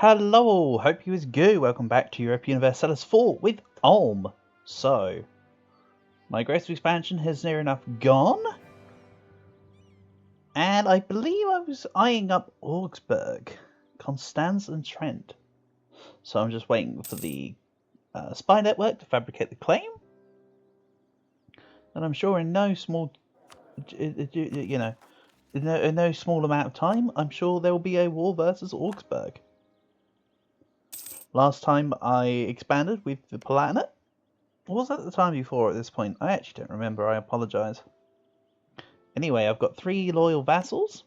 Hello all, hope you is good. Welcome back to Europe Universalis 4 with Ulm. So, my aggressive expansion has near enough gone. And I believe I was eyeing up Augsburg, Constance and Trent. So I'm just waiting for the spy network to fabricate the claim. And I'm sure in no small, in no small amount of time, I'm sure there will be a war versus Augsburg. Last time I expanded with the Palatinate. What was that the time before at this point? I actually don't remember, I apologise. Anyway, I've got 3 loyal vassals.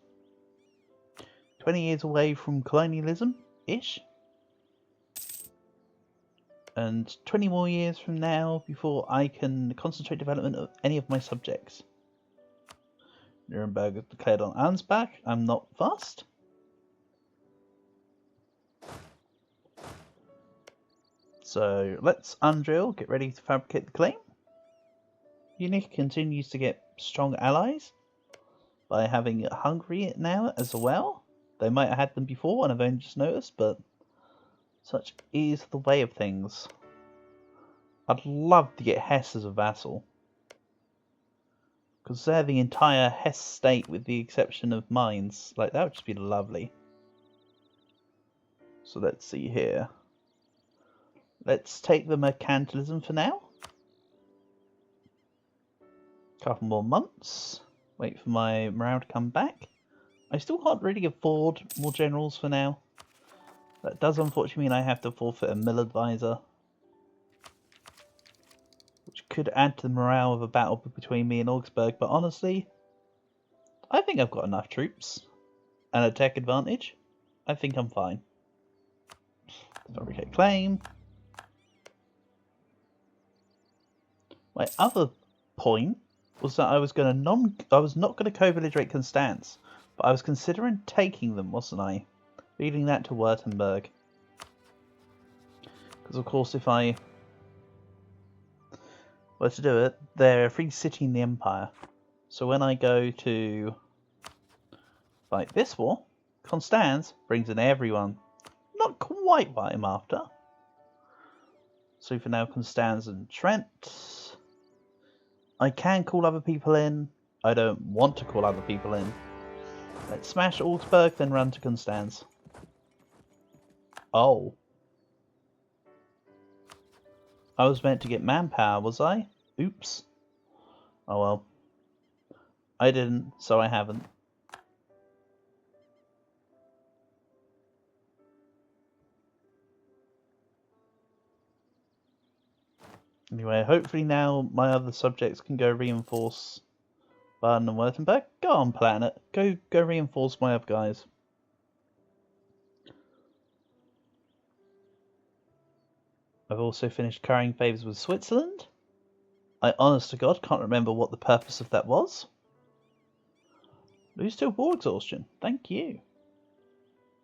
20 years away from colonialism-ish. And 20 more years from now before I can concentrate development of any of my subjects. Nuremberg has declared on Ansbach. I'm not fussed. So let's undrill, get ready to fabricate the claim. Munich continues to get strong allies by having Hungary now as well. They might have had them before and I've only just noticed, but such is the way of things. I'd love to get Hesse as a vassal, because they're the entire Hesse state with the exception of mines. Like, that would just be lovely. So let's see here. Let's take the mercantilism for now. Couple more months. Wait for my morale to come back. I still can't really afford more generals for now. That does unfortunately mean I have to forfeit a mill advisor, which could add to the morale of a battle between me and Augsburg, but honestly, I think I've got enough troops and a tech advantage. I think I'm fine. Fabricate claim. My other point was that I was not going to co-belligerate Constance, but I was considering taking them, wasn't I? Leading that to Württemberg. Because of course if I were to do it, they're a free city in the Empire. So when I go to fight this war, Constance brings in everyone. Not quite what I'm after. So for now, Constance and Trent. I can call other people in. I don't want to call other people in. Let's smash Augsburg, then run to Constance. Oh. I was meant to get manpower, was I? Oops. Oh well. I didn't, so I haven't. Anyway, hopefully now my other subjects can go reinforce Baden and Württemberg. Go on, planet. Go reinforce my other guys. I've also finished currying favours with Switzerland. I honest to God can't remember what the purpose of that was. Lose to war exhaustion. Thank you.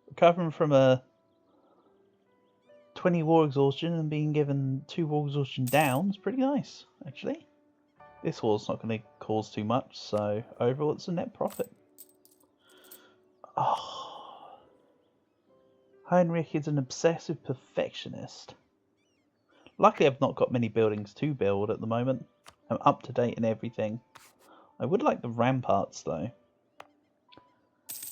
Recovering from a 20 war exhaustion and being given 2 war exhaustion down is pretty nice, actually. This war's not going to cause too much, so overall it's a net profit. Oh. Heinrich is an obsessive perfectionist. Luckily I've not got many buildings to build at the moment. I'm up to date in everything. I would like the ramparts though.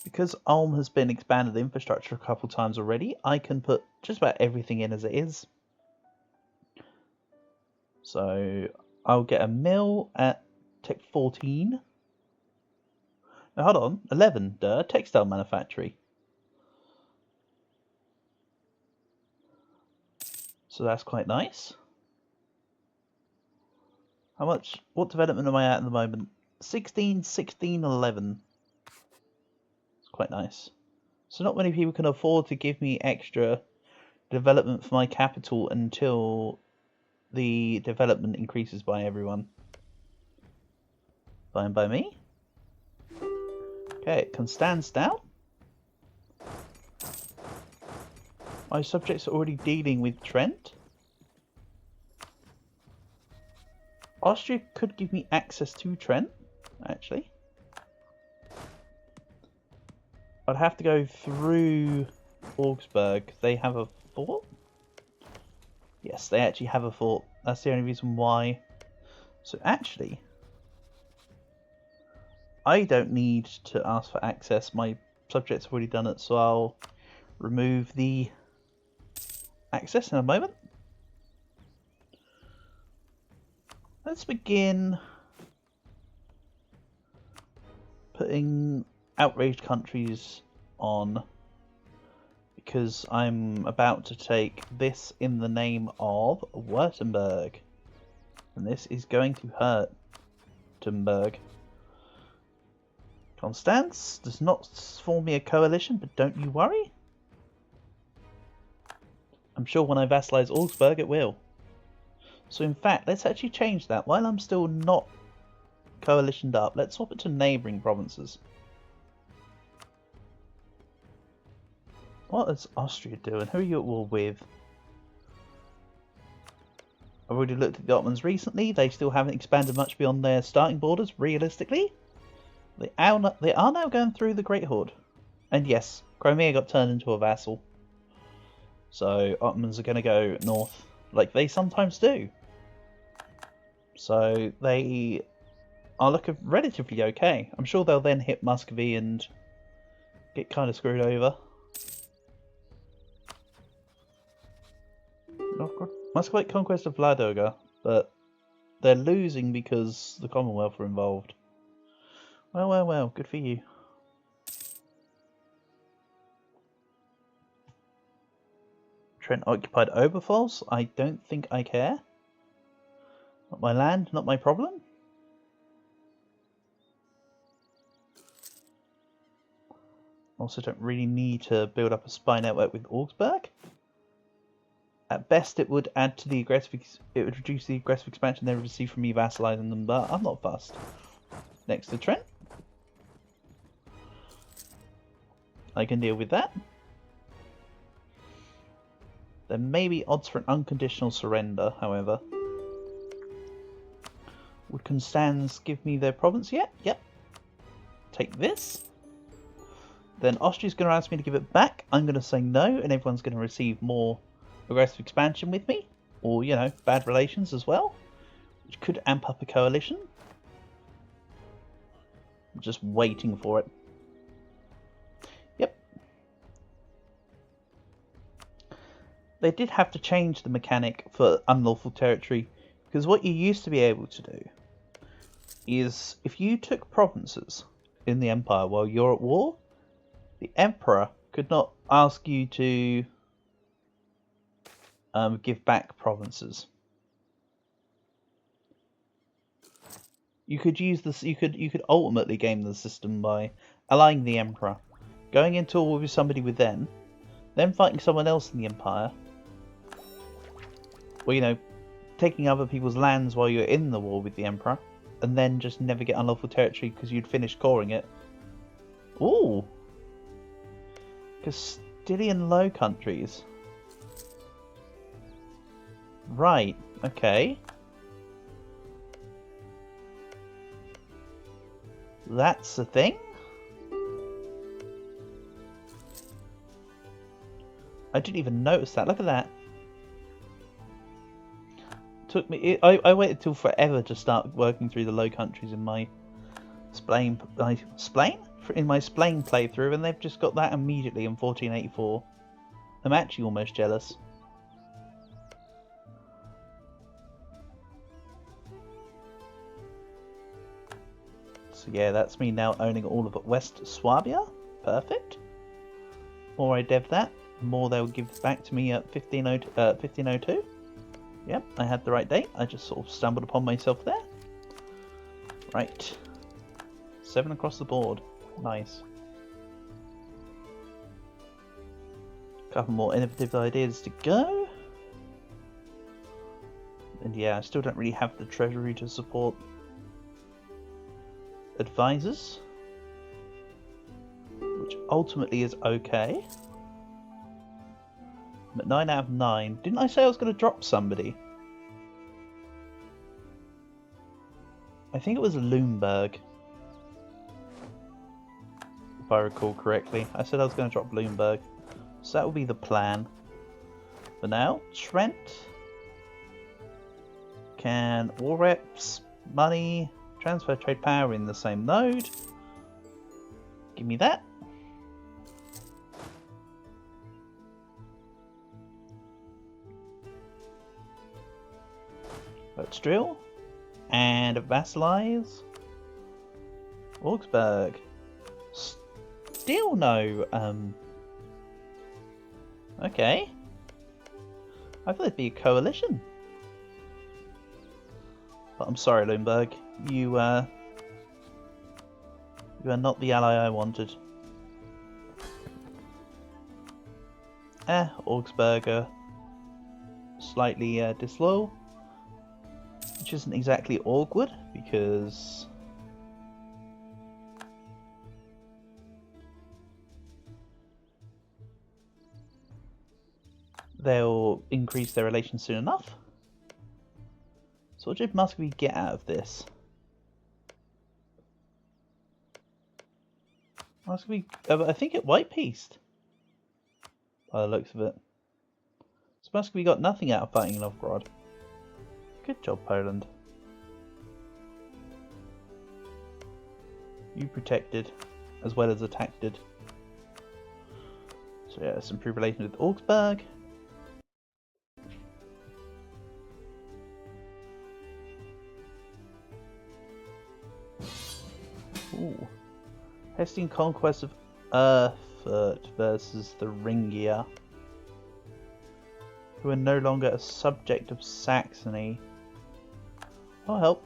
Because Ulm has been expanded infrastructure a couple times already, I can put just about everything in as it is. So I'll get a mill at Tech 14. Now hold on, 11, textile manufactory. So that's quite nice. How much, what development am I at the moment? 16, 16, 11. It's quite nice. So not many people can afford to give me extra development for my capital until the development increases by everyone. Fine by me. Okay, Constance down. My subjects are already dealing with Trent. Austria could give me access to Trent, actually. I'd have to go through Augsburg. They have a fort? Yes, they actually have a fort. That's the only reason why. So actually, I don't need to ask for access. My subject's have already done it, so I'll remove the access in a moment. Let's begin putting outraged countries on, because I'm about to take this in the name of Württemberg, and this is going to hurt Württemberg. Constance does not form me a coalition, but don't you worry. I'm sure when I vassalize Augsburg it will. So in fact, let's actually change that. While I'm still not coalitioned up, let's swap it to neighbouring provinces. What is Austria doing? Who are you at war with? I've already looked at the Ottomans recently. They still haven't expanded much beyond their starting borders, realistically. They are now going through the Great Horde. And yes, Crimea got turned into a vassal. So Ottomans are going to go north, like they sometimes do. So they are looking relatively okay. I'm sure they'll then hit Muscovy and get kind of screwed over. Muscovite conquest of Ladoga, but they're losing because the Commonwealth are involved. Well, well, well, good for you. Trent occupied Oberpfalz? I don't think I care. Not my land, not my problem. Also don't really need to build up a spy network with Augsburg. At best it would add to the aggressive, it would reduce the aggressive expansion they would receive from me vassalizing them, but I'm not fussed. Next to Trent. I can deal with that. There may be odds for an unconditional surrender, however. Would Constance give me their province yet? Yep. Take this. Then Austria's going to ask me to give it back. I'm going to say no, and everyone's going to receive more aggressive expansion with me. Or, you know, bad relations as well. Which could amp up a coalition. I'm just waiting for it. Yep. They did have to change the mechanic for unlawful territory, because what you used to be able to do is if you took provinces in the empire while you're at war, the emperor could not ask you to give back provinces. You could use this. You could ultimately game the system by allying the emperor, going into a war with somebody with them, then fighting someone else in the empire, or you know, taking other people's lands while you're in the war with the emperor, and then just never get unlawful territory because you'd finished coring it. Ooh, Castilian Low Countries. Right. Okay. That's the thing? I didn't even notice that. Look at that. Took me. I waited till forever to start working through the Low Countries in my Splain playthrough, and they've just got that immediately in 1484. I'm actually almost jealous. So yeah, that's me now owning all of West Swabia. Perfect. The more I dev that, the more they'll give back to me at 1502. Yep, I had the right date. I just sort of stumbled upon myself there. Right. 7 across the board. Nice. Couple more innovative ideas to go. And yeah, I still don't really have the treasury to support advisors, which ultimately is okay. I'm at 9 out of 9. Didn't I say I was going to drop somebody? I think it was Bloomberg, if I recall correctly. I said I was going to drop Bloomberg. So that will be the plan. For now, Trent can war reps, money, transfer trade power in the same node. Give me that. Let's drill and vassalize Augsburg. Still no. Okay. I thought it'd be a coalition. But I'm sorry, Lundberg. You are not the ally I wanted. Augsburg are slightly disloyal. Which isn't exactly awkward, because they'll increase their relations soon enough. So what did Muscovy get out of this? Muscovy, I think it white pieced. By the looks of it. So Muscovy got nothing out of fighting Novgorod. Good job, Poland. You protected, as well as attacked. So yeah, let's improve relations with Augsburg. Ooh. Hessian conquest of Erfurt versus the Thuringia, who are no longer a subject of Saxony. I'll help.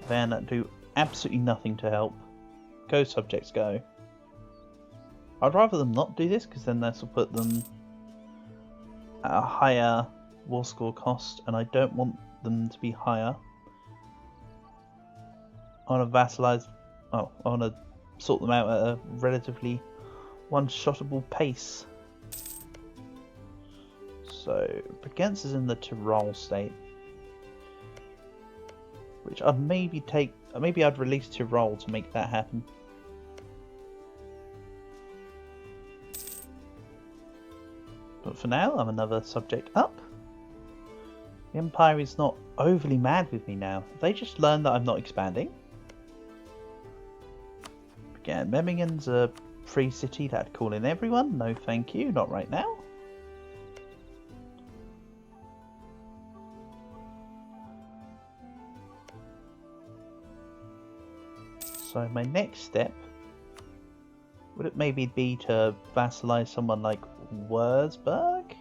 Then do absolutely nothing to help. Go subjects, go. I'd rather them not do this, because then this will put them at a higher war score cost, and I don't want them to be higher. I want to vassalize. Oh, I want to sort them out at a relatively one-shottable pace. So, Bregenz is in the Tyrol state, which I'd maybe take. Maybe I'd release Tyrol to make that happen. But for now, I'm another subject up. The Empire is not overly mad with me now. They just learned that I'm not expanding. Again, Memmingen's a free city that'd call in everyone. No thank you, not right now. So my next step, would it maybe be to vassalize someone like Wurzburg?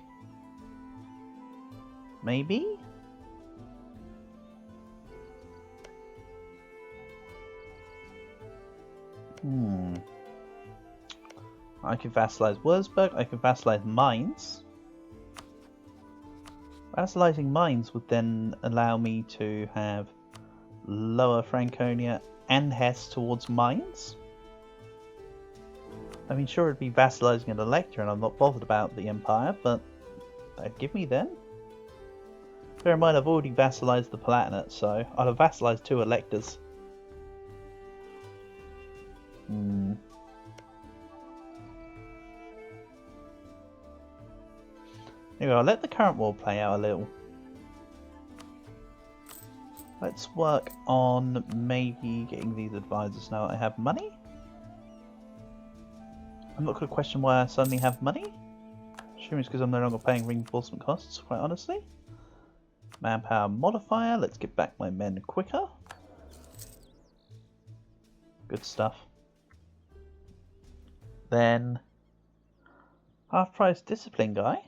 Maybe? I could vassalize Wurzburg, I could vassalize Mainz. Vassalizing Mainz would then allow me to have Lower Franconia and Hesse towards Mainz. I mean, sure, it'd be vassalizing an elector, and I'm not bothered about the Empire, but that'd give me then. Bear in mind, I've already vassalized the Palatinate, so I'll have vassalized 2 electors. Anyway, I'll let the current war play out a little. Let's work on maybe getting these advisors now that I have money. I'm not going to question why I suddenly have money. Assuming it's because I'm no longer paying reinforcement costs, quite honestly. Manpower modifier, let's get back my men quicker. Good stuff. Then, half-price discipline guy.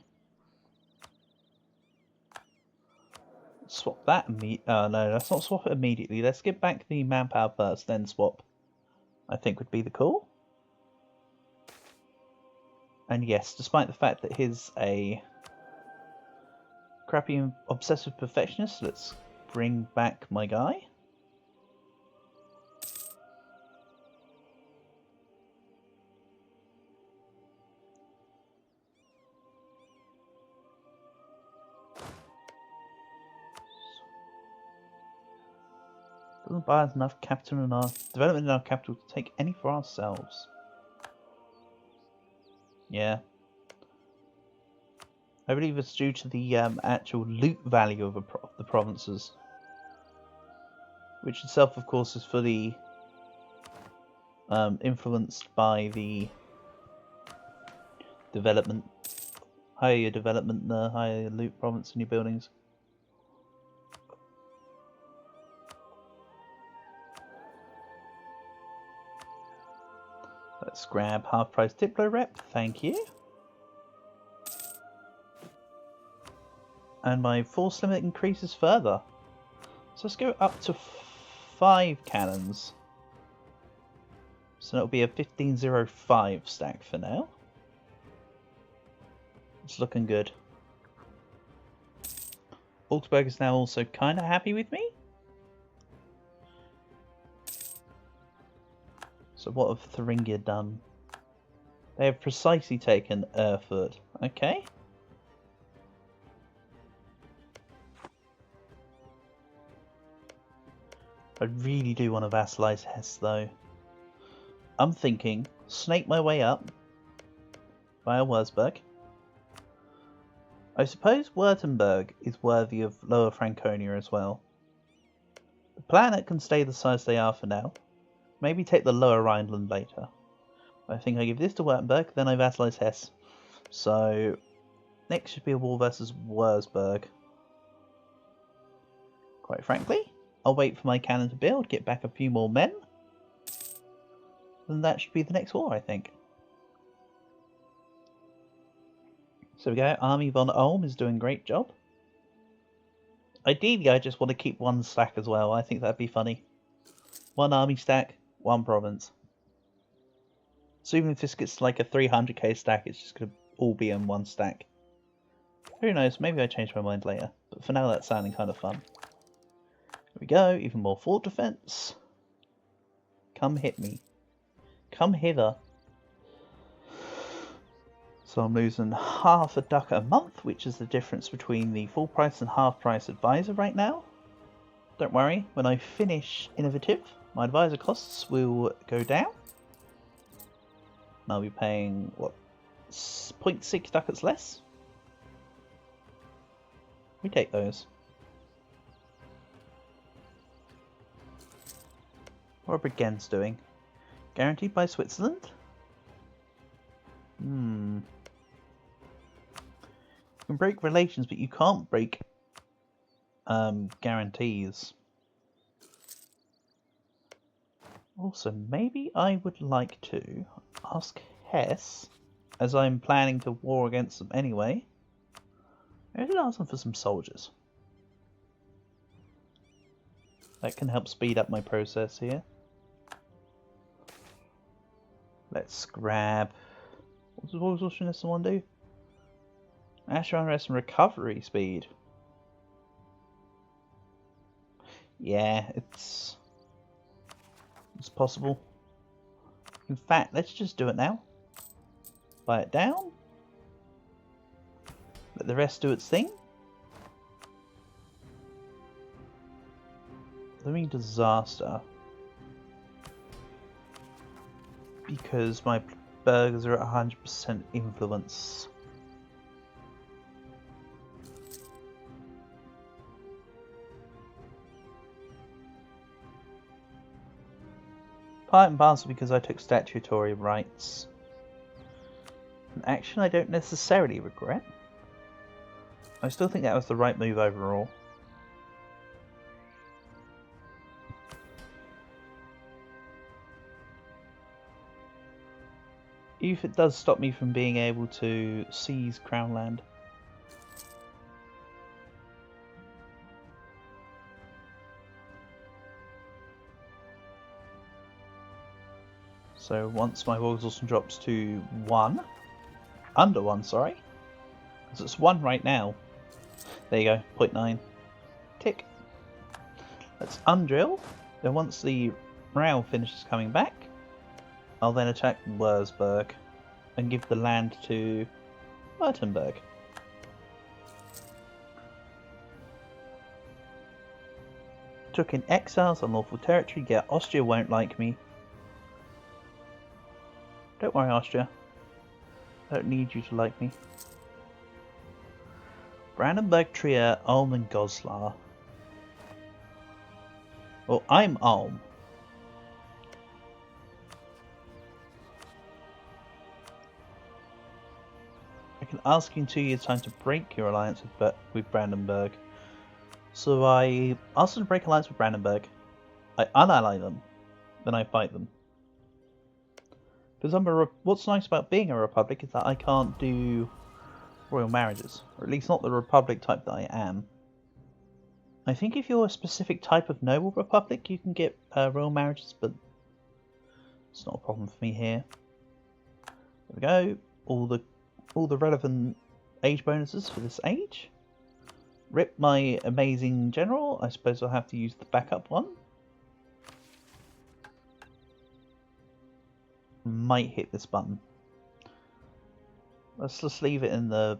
Swap that no, let's not swap it immediately. Let's get back the manpower first, then swap. I think would be the call. And yes, despite the fact that he's a crappy obsessive perfectionist, let's bring back my guy. Doesn't buy us enough capital in our development in our capital to take any for ourselves. Yeah. I believe it's due to the actual loot value of the provinces. Which itself, of course, is fully influenced by the development. Higher your development, the higher your loot province in your buildings. Let's grab half price Diplo rep, thank you. And my force limit increases further. So let's go up to 5 cannons. So that'll be a 1505 stack for now. It's looking good. Augsburg is now also kind of happy with me. So what have Thuringia done? They have precisely taken Erfurt. Okay. I really do want to vassalize Hesse though. I'm thinking, snake my way up via Wurzburg. I suppose Württemberg is worthy of Lower Franconia as well. The planet can stay the size they are for now. Maybe take the Lower Rhineland later. I think I give this to Württemberg, then I vassalize Hesse. So, next should be a war versus Wurzburg. Quite frankly, I'll wait for my cannon to build, get back a few more men. And that should be the next war, I think. So we go, Army von Ulm is doing a great job. Ideally, I just want to keep one stack as well. I think that'd be funny. One army stack, one province. So even if this gets like a 300k stack, it's just going to all be in one stack. Who knows, maybe I change my mind later. But for now, that's sounding kind of fun. Here we go, even more fort defense. Come hit me. Come hither. So I'm losing half a ducat a month, which is the difference between the full price and half price advisor right now. Don't worry, when I finish innovative, my advisor costs will go down. And I'll be paying, what, 0.6 ducats less? We take those. What are Brigands doing? Guaranteed by Switzerland? You can break relations, but you can't break guarantees. Also, maybe I would like to ask Hesse, as I'm planning to war against them anyway, I should ask them for some soldiers. That can help speed up my process here. Let's grab... What does Austrian one do? National unrest and recovery speed. Yeah, it's possible. In fact, let's just do it now. Buy it down. Let the rest do its thing. Living disaster. Because my burghers are at 100% influence. Part and parcel because I took statutory rights. An action I don't necessarily regret. I still think that was the right move overall. Even if it does stop me from being able to seize Crown Land. So once my Volkswagen drops to 1, under 1, sorry, because it's 1 right now. There you go, 0.9. Tick. Let's undrill. Then once the morale finishes coming back, I'll then attack Wurzburg and give the land to Württemberg. Took in exiles, unlawful territory. Yeah, Austria won't like me. Don't worry, Austria. I don't need you to like me. Brandenburg, Trier, Ulm and Goslar. Well, I'm Ulm. I can ask you in 2 years' time to break your alliance with Brandenburg. So I ask them to break alliance with Brandenburg. I unally them. Then I fight them. Because what's nice about being a republic is that I can't do royal marriages. Or at least not the republic type that I am. I think if you're a specific type of noble republic, you can get royal marriages, but it's not a problem for me here. There we go. All the relevant age bonuses for this age. Rip my amazing general. I suppose I'll have to use the backup one. Might hit this button. Let's just leave it in the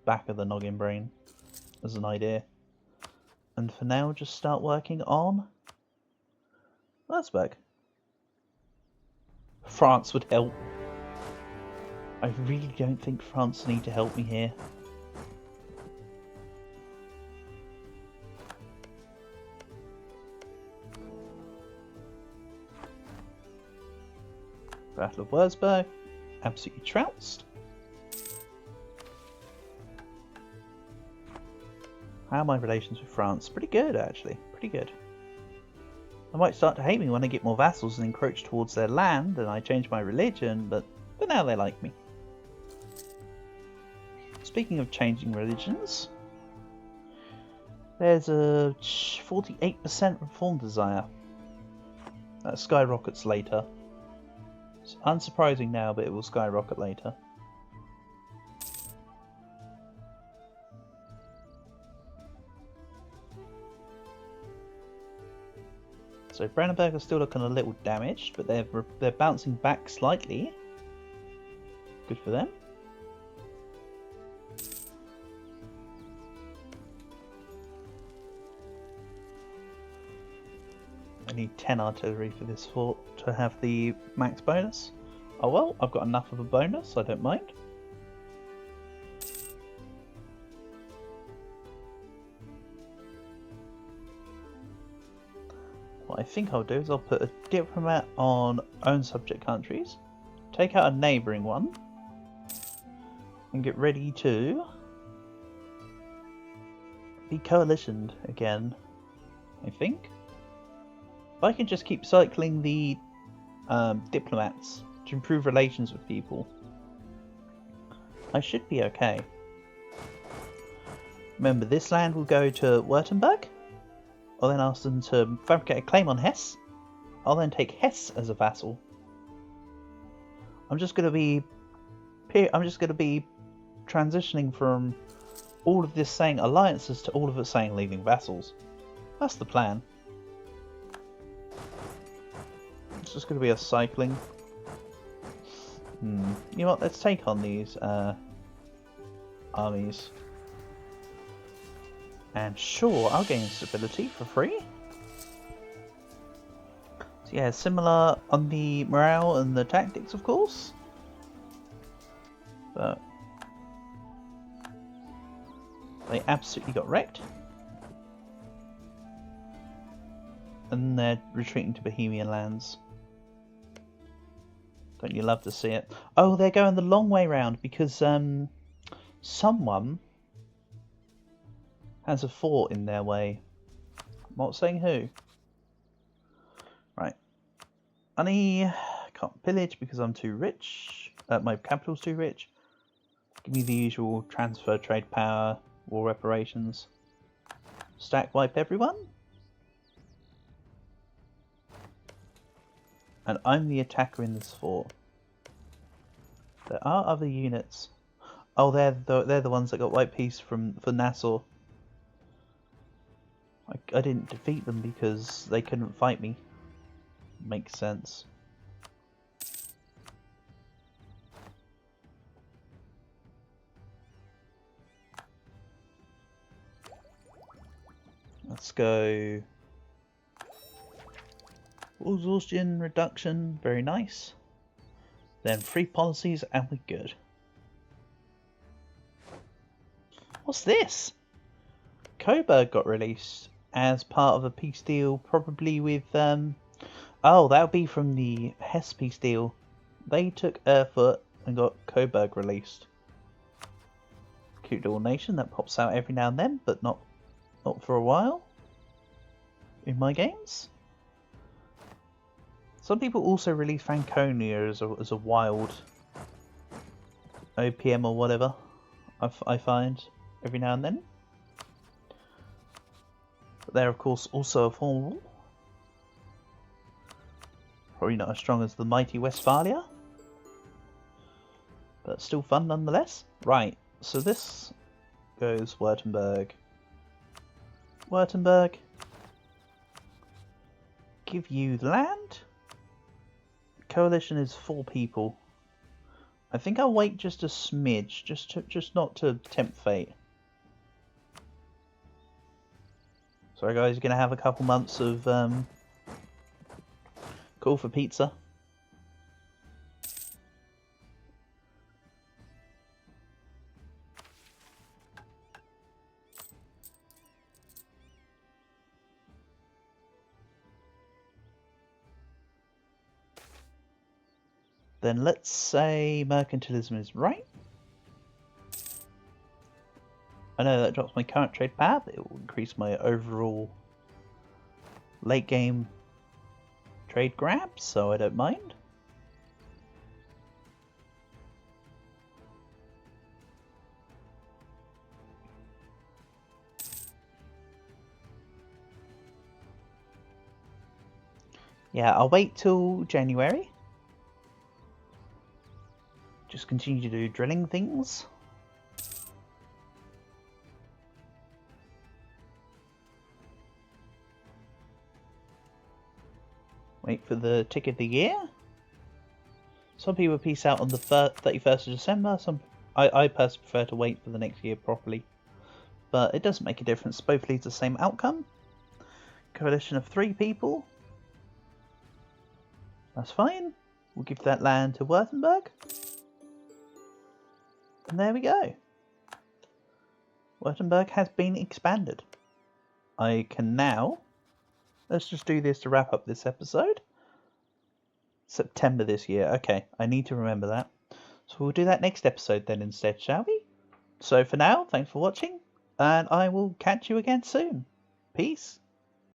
back of the noggin brain as an idea. And for now, just start working on Würzburg. France would help. I really don't think France need to help me here. Battle of Würzburg, absolutely trounced. How are my relations with France? Pretty good, actually. Pretty good. They might start to hate me when I get more vassals and encroach towards their land and I change my religion, but for now they like me. Speaking of changing religions, there's a 48% reform desire. That skyrockets later. It's unsurprising now, but it will skyrocket later. So Brandenburg are still looking a little damaged, but they're bouncing back slightly. Good for them. I need 10 artillery for this fort to have the max bonus. Oh well, I've got enough of a bonus, I don't mind. What I think I'll do is I'll put a diplomat on own subject countries, take out a neighbouring one, and get ready to be coalitioned again, I think. If I can just keep cycling the diplomats to improve relations with people, I should be okay. Remember, this land will go to Württemberg. I'll then ask them to fabricate a claim on Hesse. I'll then take Hesse as a vassal. I'm just going to be transitioning from all of this saying alliances to all of it saying leaving vassals. That's the plan. It's just going to be a cycling. You know what? Let's take on these armies. And sure, I'll gain stability for free. So yeah, similar on the morale and the tactics, of course. But they absolutely got wrecked. And they're retreating to Bohemian lands. Don't you love to see it? Oh, they're going the long way round because someone has a fort in their way. I'm not saying who. Right. Can't pillage because I'm too rich. My capital's too rich. Give me the usual transfer, trade power, war reparations. Stack wipe everyone. And I'm the attacker in this fort. There are other units. Oh, they're the ones that got white peace for Nassau. I didn't defeat them because they couldn't fight me. Makes sense. Let's go. Exhaustion reduction, very nice. Then free policies and we're good. What's this? Coburg got released as part of a peace deal, probably with oh, that'll be from the Hesse peace deal. They took Eu4 and got Coburg released. Cute little nation that pops out every now and then, but not for a while in my games. Some people also release Franconia as a wild OPM or whatever. I find every now and then. But they're of course also a formidable. Probably not as strong as the mighty Westphalia, but still fun nonetheless. Right, so this goes Württemberg. Württemberg. Give you land. Coalition is 4 people. I think I'll wait just a smidge, just not to tempt fate. Sorry guys, you're gonna have a couple months of call for pizza. Then let's say mercantilism is right. I know that drops my current trade power, but it will increase my overall late game trade grab, so I don't mind. Yeah, I'll wait till January. Just continue to do drilling things. Wait for the tick of the year. Some people peace out on the 31st of December. I personally prefer to wait for the next year properly. But it doesn't make a difference. Both lead to the same outcome. Coalition of 3 people. That's fine. We'll give that land to Württemberg. And there we go. Württemberg has been expanded. I can now... Let's just do this to wrap up this episode. September this year. Okay, I need to remember that. So we'll do that next episode then instead, shall we? So for now, thanks for watching. And I will catch you again soon. Peace.